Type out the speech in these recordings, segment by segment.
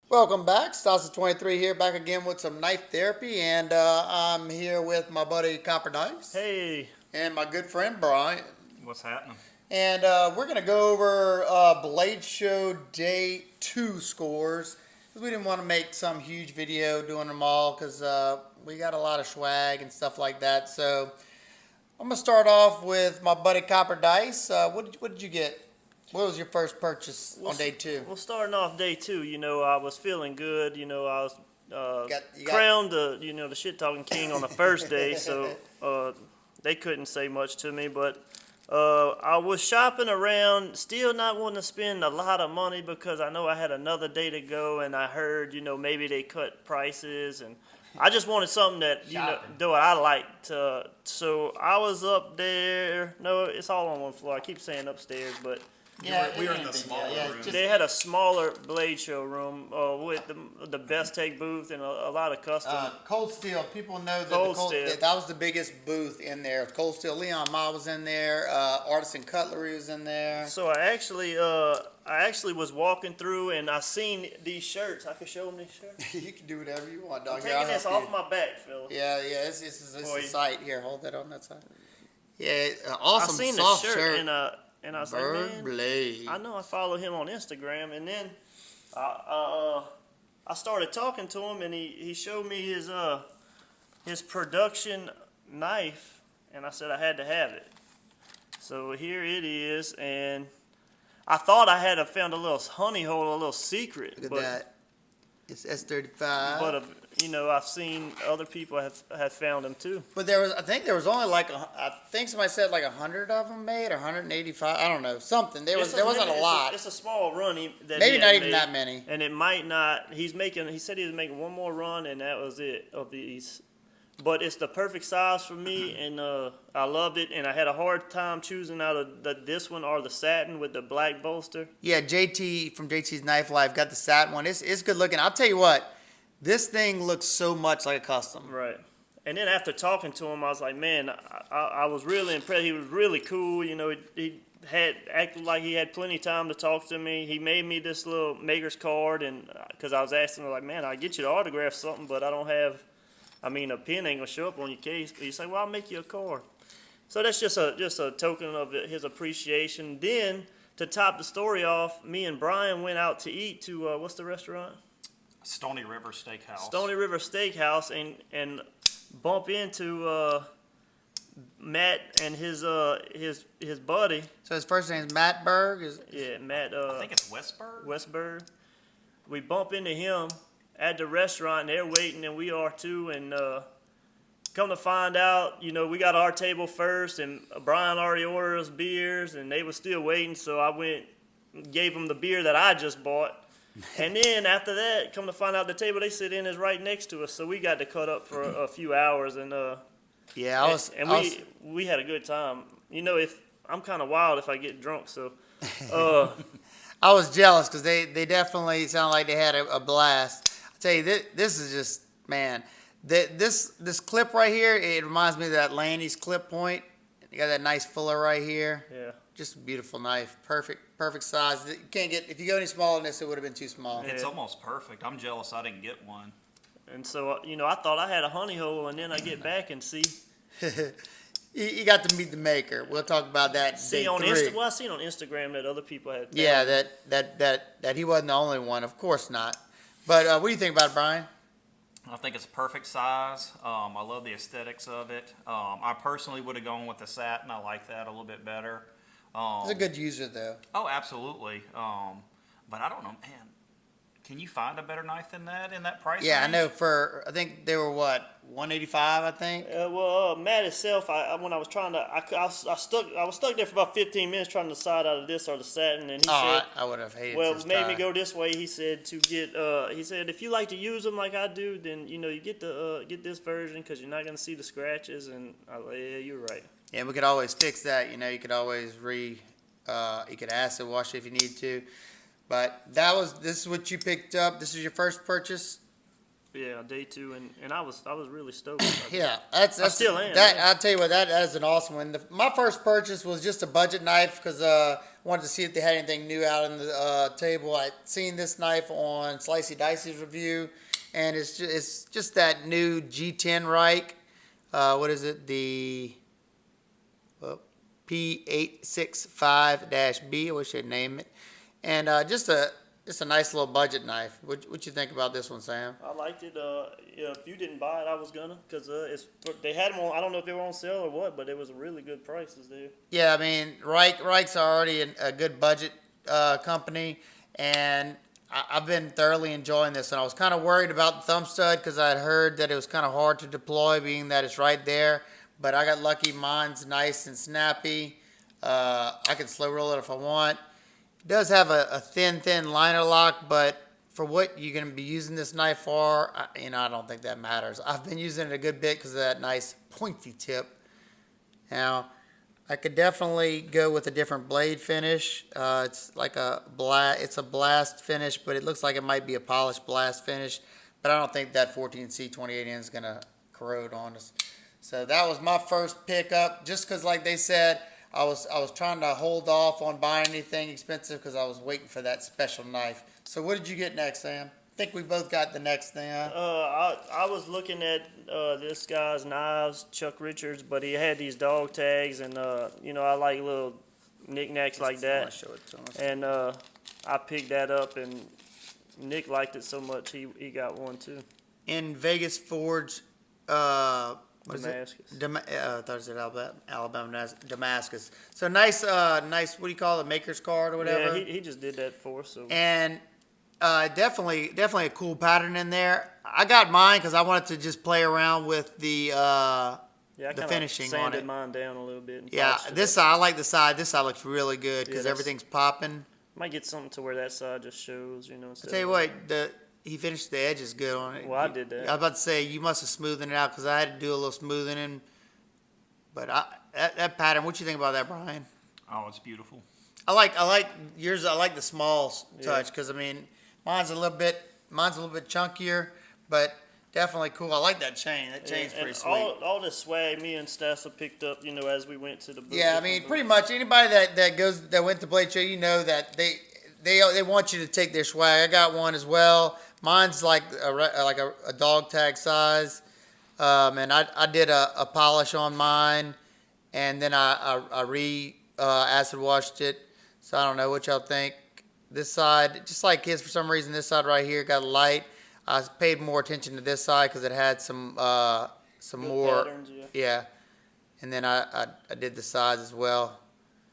Welcome back. Stasa 23 here, back again with some knife therapy, and I'm here with my buddy Copper Dice Hey, and my good friend Brian. what's happening? And we're going to go over Blade Show Day 2 scores, because we didn't want to make some huge video doing them all, because we got a lot of swag and stuff like that. So I'm going to start off with my buddy Copper Dice. What did you get? What was your first purchase on day 2? Well, starting off day 2, I was feeling good. I was You got crowned the shit talking king on the first day, so they couldn't say much to me. But I was shopping around, still not wanting to spend a lot of money because I know I had another day to go, and I heard maybe they cut prices, and I just wanted something that though I liked. So I was up there. No, it's all on one floor. I keep saying upstairs, but. We were in the smaller room. They had a smaller Blade Show room with the best take booth and a lot of custom. Cold Steel. People know that Cold Steel. that was the biggest booth in there. Cold Steel. Leon Ma was in there. Artisan Cutlery was in there. So I actually was walking through and I seen these shirts. I could show them these shirts. You can do whatever you want, dog. I'm taking this off my back, Phil. Yeah. This is a sight. Here, hold that on that side. Yeah, I awesome seen the soft shirt and I was like, Bird man, Blade. I know I follow him on Instagram, and then I started talking to him, and he showed me his production knife, and I said I had to have it. So here it is, and I thought I had found a little honey hole, a little secret. Look at that. It's S35. But I've seen other people have found them too. But I think there was only I think somebody said like 100 of them made, or 185. I don't know, something. There wasn't a lot. It's a small run. Maybe not even that many. And it might not. He said he was making one more run, and that was it of these. But it's the perfect size for me, and I loved it. And I had a hard time choosing out of this one or the satin with the black bolster. Yeah, JT from JT's Knife Life got the satin one. It's good looking. I'll tell you what, this thing looks so much like a custom. Right. And then after talking to him, I was like, man, I was really impressed. He was really cool. He had acted like he had plenty of time to talk to me. He made me this little maker's card, and because I was asking him, like, man, I'll get you to autograph something, but I don't have. A pen ain't gonna show up on your case. But you say, well, I'll make you a card. So that's just a token of his appreciation. Then to top the story off, me and Brian went out to eat to what's the restaurant? Stony River Steakhouse. Stony River Steakhouse, and bump into Matt and his buddy. So his first name is Matt Berg. Matt. I think it's Westberg. Westberg. We bump into him at the restaurant, and they're waiting, and we are too. And come to find out, we got our table first, and Brian already ordered us beers, and they were still waiting. So I went, gave them the beer that I just bought, and then after that, come to find out the table they sit in is right next to us. So we got to cut up for a few hours, and we had a good time. If I'm kind of wild if I get drunk, so. I was jealous because they definitely sound like they had a blast. Tell you, this is just, man, this clip right here, it reminds me of that Landy's clip point. You got that nice fuller right here. Yeah. Just a beautiful knife. Perfect size. You can't get, if you go any smaller than this, it would have been too small. It's almost perfect. I'm jealous I didn't get one. And so, I thought I had a honey hole, and then I get back and see. You got to meet the maker. We'll talk about that. See on Instagram. I seen on Instagram that other people had. Yeah, that he wasn't the only one. Of course not. But what do you think about it, Brian? I think it's perfect size. I love the aesthetics of it. I personally would have gone with the satin. I like that a little bit better. He's a good user, though. Oh, absolutely. But I don't know, man. Can you find a better knife than that in that price Yeah, range? I know. I think they were what, 185, I think. Matt itself, when I was trying to, I was stuck there for about 15 minutes trying to decide out of this or the satin, and he said, I would have hated. Well, it made me go this way. He said to get. He said if you like to use them like I do, then you get get this version because you're not gonna see the scratches. And I was like, yeah, you're right. Yeah, we could always fix that. You could always you could acid wash it if you need to. But this is what you picked up. This is your first purchase. Yeah, day 2, and I was really stoked. about Yeah, that's still am, That yeah. I'll tell you what, that is an awesome one. My first purchase was just a budget knife because I wanted to see if they had anything new out on the table. I'd seen this knife on Slicey Dicey's review, and it's just that new G10 Reich. What is it? The P865-B. I wish they'd name it. And just a nice little budget knife. What you think about this one, Sam? I liked it. Yeah, if you didn't buy it, I was gonna, cause they had them on. I don't know if they were on sale or what, but it was really good prices there. Yeah, I mean, Reich's already a good budget company, and I've been thoroughly enjoying this. And I was kind of worried about the thumb stud because I had heard that it was kind of hard to deploy, being that it's right there. But I got lucky. Mine's nice and snappy. I can slow roll it if I want. It does have a thin liner lock, but for what you're going to be using this knife for, I don't think that matters. I've been using it a good bit because of that nice pointy tip. Now, I could definitely go with a different blade finish. It's like it's a blast finish, but it looks like it might be a polished blast finish. But I don't think that 14C 28N is going to corrode on us. So that was my first pickup, just because, like they said, I was trying to hold off on buying anything expensive because I was waiting for that special knife. So what did you get next, Sam? I think we both got the next thing, huh? I was looking at this guy's knives, Chuck Richards, but he had these dog tags, and I like little knickknacks like I that. wanna show it to us. And I picked that up, and Nick liked it so much he got one too. In Vegas Forge, what is Damascus. it? I thought it said Alabama, Damascus. So nice, what do you call it, maker's card or whatever? Yeah, he just did that for us. So. And definitely a cool pattern in there. I got mine because I wanted to just play around with the I finishing on sanded it. mine down a little bit. And Yeah, polished it this up. side, I like the side. This side looks really good because that's- everything's popping. Might get something to where that side just shows, I instead tell you of- what, he finished the edges good on it. Well, I did that. I was about to say you must have smoothed it out because I had to do a little smoothing. But that pattern, what you think about that, Brian? Oh, it's beautiful. I like yours. I like the small touch Yeah. because mine's a little bit chunkier, but definitely cool. I like that chain. That chain's and pretty sweet. all this swag me and Stassa picked up, as we went to the booth. Yeah, I mean, pretty much anybody that went to Blade Show, that they want you to take their swag. I got one as well. Mine's like a dog tag size, and I did a polish on mine, and then I acid washed it. So I don't know what y'all think. This side, just like his, for some reason, this side right here got light. I paid more attention to this side because it had some Good more. patterns, yeah. Yeah, and then I did the sides as well.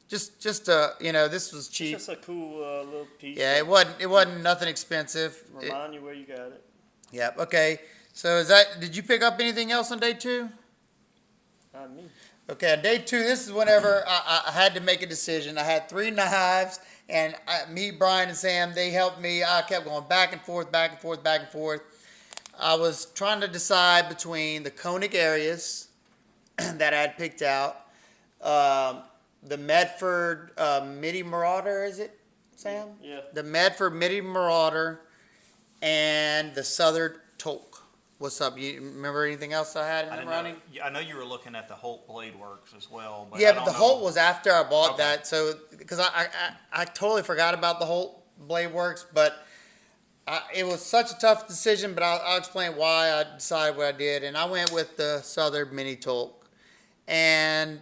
Just this was It's cheap. just a cool little piece. Yeah, it wasn't nothing expensive. Remind you where you got it. Yep. Okay. So did you pick up anything else on day 2? Not me. Okay, on day 2, this is whenever I had to make a decision. I had 3 knives, and me, Brian, and Sam, they helped me. I kept going back and forth. I was trying to decide between the conic areas that I had picked out, the Medford Midi Marauder, is it, Sam? Yeah. The Medford Midi Marauder, and the Southard Tolk. What's up? You remember anything else I had in the running? I know you were looking at the Holt Blade Works as well. But Yeah, I but don't the know. Holt was after I bought Okay. that. So because I totally forgot about the Holt Blade Works, but it was such a tough decision. But I'll explain why I decided what I did, and I went with the Southard Mini Tolk. And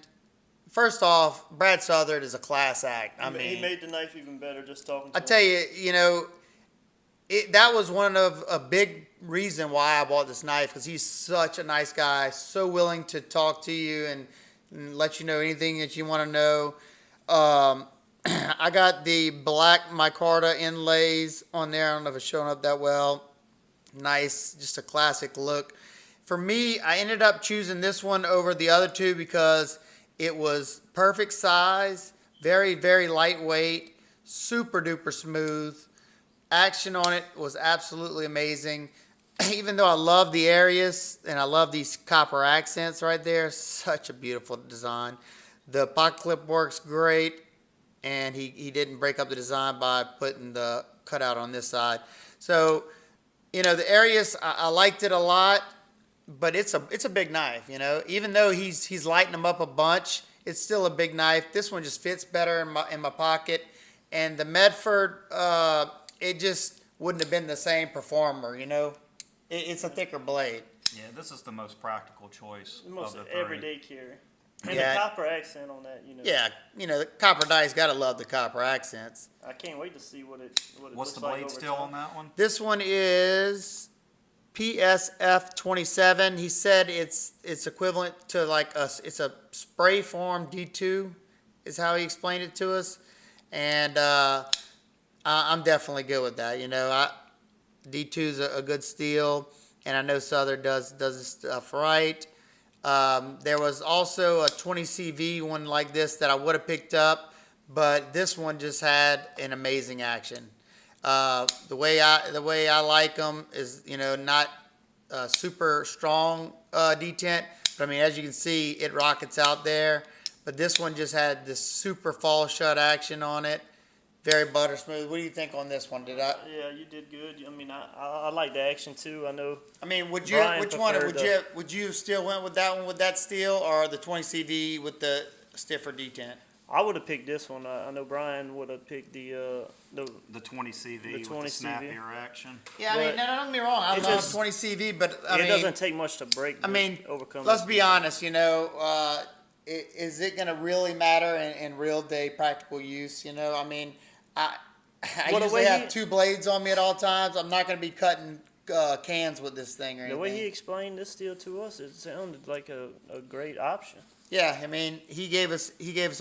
first off, Brad Southard is a class act. I mean, He made the knife even better just talking to I him. tell you, that was one of a big reason why I bought this knife because he's such a nice guy, so willing to talk to you and let you know anything that you want to know. I got the black micarta inlays on there. I don't know if it's showing up that well. Nice, just a classic look. For me, I ended up choosing this one over the other two because it was perfect size, very, very lightweight, super duper smooth. Action on it was absolutely amazing. Even though I love the areas and I love these copper accents right there, such a beautiful design. The pocket clip works great, and he didn't break up the design by putting the cutout on this side. So the Arius, I liked it a lot, but it's a big knife. Even though he's lighting them up a bunch, it's still a big knife. This one just fits better in my pocket, and the Medford, it just wouldn't have been the same performer. It's a thicker blade. Yeah, this is the most practical choice Most of the three. everyday carry. And Yeah. the copper accent on that, Yeah, the copper dice, gotta love the copper accents. I can't wait to see what it What's looks the like blade over steel time. on that one? This one is PSF 27. He said it's equivalent to it's a spray form D2 is how he explained it to us, and I'm definitely good with that. D2 is a good steel, and I know Southard does this stuff right. There was also a 20 CV one like this that I would have picked up, but this one just had an amazing action. The way I like them is not super strong detent, but I mean, as you can see, it rockets out there. But this one just had this super fall shut action on it, very butter smooth. What do you think on this one? Yeah, you did good. I mean, I like the action too. I know. I mean, would Brian you still went with that one with that steel, or the 20 CV with the stiffer detent? I would have picked this one. I know Brian would have picked the The 20 CV The with 20 the CV. snappier action. Yeah, I mean, But no, don't get me wrong. I it love just- 20 CV, but I it mean, doesn't take much to break. Overcome. let's this be defect. honest. Is it going to really matter in real day practical use? I mean, I Well, the usually way have he- 2 blades on me at all times. I'm not going to be cutting cans with this thing or The anything. way he explained this steel to us, it sounded like a great option. Yeah, I mean, he gave us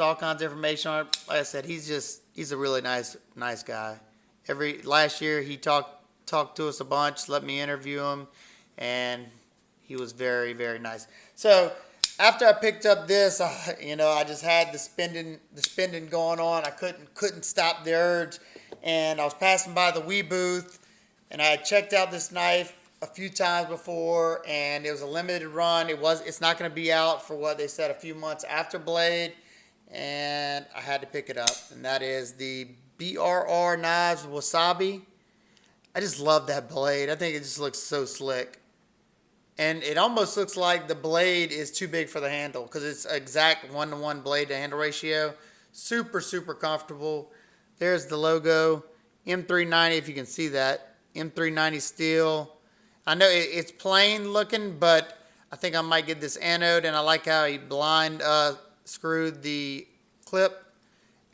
all kinds of information on it. Like I said, he's a really nice guy. Last year he talked to us a bunch, let me interview him, and he was very, very nice. So after I picked up this, I just had the spending going on. I couldn't stop the urge, and I was passing by the Wii booth, and I had checked out this knife a few times before, and it was a limited run. It's not going to be out for what they said a few months after Blade, and I had to pick it up, and that is the BRR Knives Wasabi. I just love that blade. I think it just looks so slick. And it almost looks like the blade is too big for the handle because it's exact 1-to-1 blade to handle ratio. Super, super comfortable. There's the logo. M390, if you can see that. M390 steel. I know it's plain looking, but I think I might get this anode, and I like how he blind screwed the clip,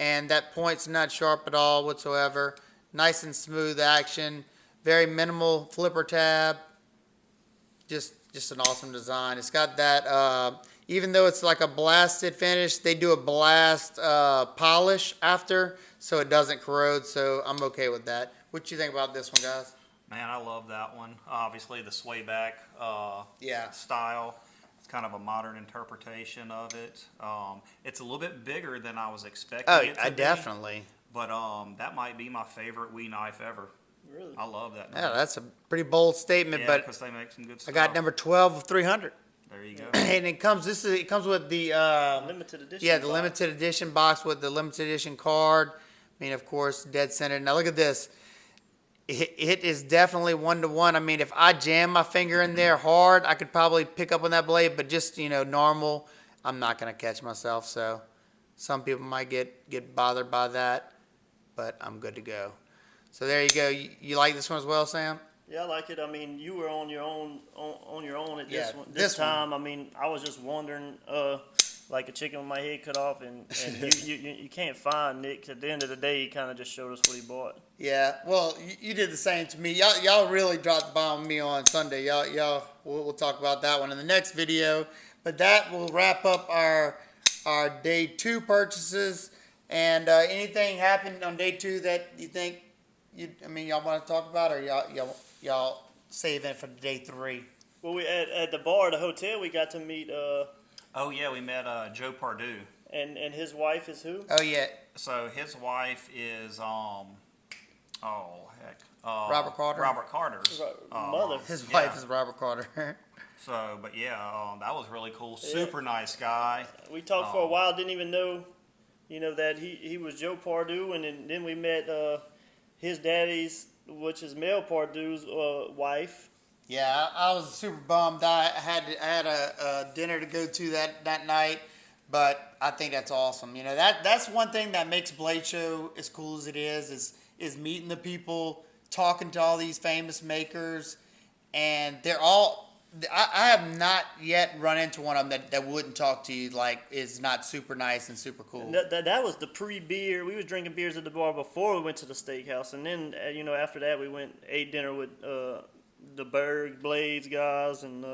and that point's not sharp at all whatsoever. Nice and smooth action. Very minimal flipper tab. Just an awesome design. It's got that, even though it's like a blasted finish, they do a blast polish after, so it doesn't corrode, so I'm okay with that. What you think about this one, guys? Man, I love that one. Obviously, the sway back Yeah. style. It's kind of a modern interpretation of it. It's a little bit bigger than I was expecting Oh, it to be. definitely. But that might be my favorite Wii knife ever. Really? I love that Yeah, knife. that's a pretty bold statement, Yeah, but because they make some good I stuff. got number 12 of 300. There you go. And it comes with the Limited edition. yeah, the box. limited edition box with the limited edition card. I mean, of course, dead center. Now look at this. It is definitely 1-to-1. I mean, if I jam my finger in there hard, I could probably pick up on that blade, but just, normal, I'm not going to catch myself. So some people might get bothered by that, but I'm good to go. So there you go. You like this one as well, Sam? Yeah, I like it. I mean, you were on your own at Yeah, this one. this This time, I mean, I was just wondering, like a chicken with my head cut off, and you can't find Nick. At the end of the day, he kind of just showed us what he bought. Yeah. Well, you did the same to me. Y'all really dropped the bomb on me on Sunday. We'll talk about that one in the next video. But that will wrap up our day 2 purchases. And anything happened on day 2 that you think y'all want to talk about, or y'all save it for day 3? Well, we at the bar at the hotel, we got to meet Oh, yeah, we met Joe Pardue. and his wife is who? Oh yeah, So his wife is, Robert Carter? Robert Carter's Mother. his Yeah. wife is Robert Carter. So, but yeah, that was really cool. Super nice guy. We talked for a while, didn't even know, that he was Joe Pardue, and then we met his daddy's which is Mel Pardue's wife. Yeah, I was super bummed. I had a dinner to go to that night, but I think that's awesome. You know, that's one thing that makes Blade Show as cool as it is meeting the people, talking to all these famous makers, and they're all. I have not yet run into one of them that wouldn't talk to you, like is not super nice and super cool. That was the pre-beer. We was drinking beers at the bar before we went to the steakhouse, and then after that we ate dinner with the Berg Blades guys, and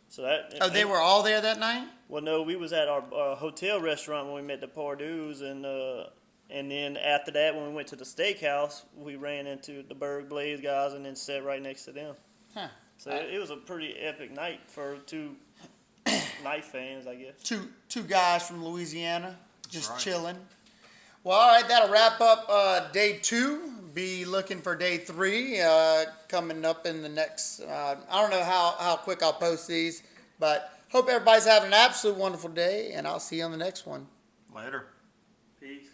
so that. Oh, they were all there that night? Well, no, we was at our hotel restaurant when we met the Pardues, and then after that when we went to the steakhouse, we ran into the Berg Blades guys, and then sat right next to them. Huh. So it was a pretty epic night for two knife fans, I guess. Two guys from Louisiana just right. chilling. Well, all right, that'll wrap up day 2. Be looking for day 3 coming up in the next. I don't know how quick I'll post these, but hope everybody's having an absolute wonderful day, and I'll see you on the next one. Later. Peace.